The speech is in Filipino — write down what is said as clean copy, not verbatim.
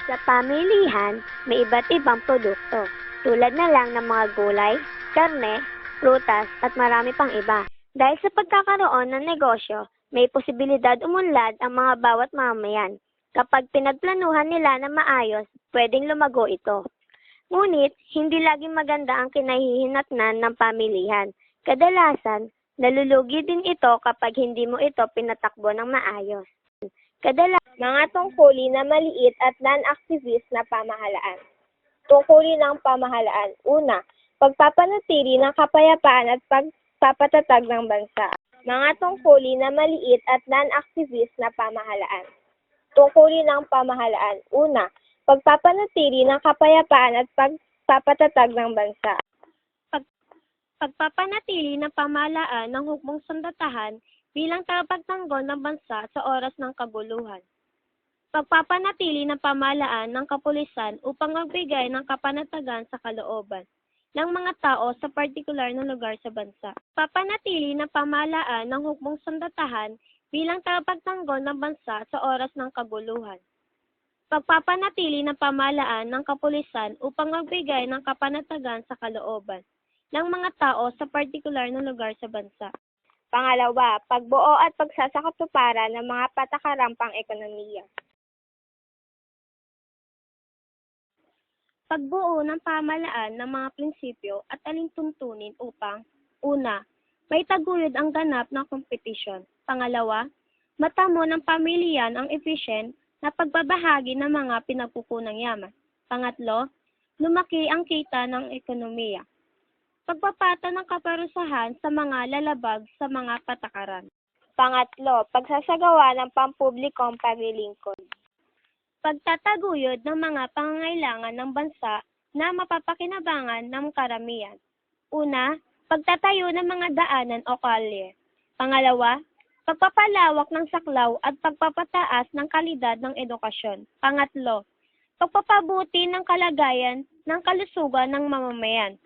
Sa pamilihan, may iba't ibang produkto, tulad na lang ng mga gulay, karne, prutas at marami pang iba. Dahil sa pagkakaroon ng negosyo, may posibilidad umunlad ang mga bawat mamamayan. Kapag pinagplanuhan nila na maayos, pwedeng lumago ito. Ngunit, hindi laging maganda ang kinahihinatnan ng pamilihan. Kadalasan, nalulugi din ito kapag hindi mo ito pinatakbo ng maayos. Mga tungkulin na maliit at non-activist na pamahalaan. Tungkulin ng pamahalaan. Una, pagpapanatili ng kapayapaan at pagpapatatag ng bansa. Mga tungkulin na maliit at non-activist na pamahalaan. Tungkulin ng pamahalaan. Una, pagpapanatili ng kapayapaan at pagpapatatag ng bansa. Pagpapanatili ng pamahalaan ng hukbong sandatahan bilang tagapagtanggol ng bansa sa oras ng kaguluhan. Pagpapanatili ng pamahalaan ng kapulisan upang magbigay ng kapanatagan sa kalooban ng mga tao sa partikular na lugar sa bansa. Pagpapanatili ng pamahalaan ng hukbong sandatahan bilang tagapagtanggol ng bansa sa oras ng kaguluhan. Pagpapanatili ng pamahalaan ng kapulisan upang magbigay ng kapanatagan sa kalooban ng mga tao sa partikular na lugar sa bansa. Pangalawa, pagbuo at pagsasakatuparan ng mga patakaran pang-ekonomiya. Pagbuo ng pamahalaan ng mga prinsipyo at alintuntunin upang, una, may taguyod ang ganap ng kompetisyon. Pangalawa, matamo ng pamilyan ang efficient na pagbabahagi ng mga pinagkukunang yaman. Pangatlo, lumaki ang kita ng ekonomiya. Pagpapata ng kaparusahan sa mga lalabag sa mga patakaran. Pangatlo, pagsasagawa ng pampublikong paglilingkod. Pagtataguyod ng mga pangangailangan ng bansa na mapapakinabangan ng karamihan. Una, pagtatayo ng mga daanan o kalye. Pangalawa, pagpapalawak ng saklaw at pagpapataas ng kalidad ng edukasyon. Pangatlo, pagpapabuti ng kalagayan ng kalusugan ng mamamayan.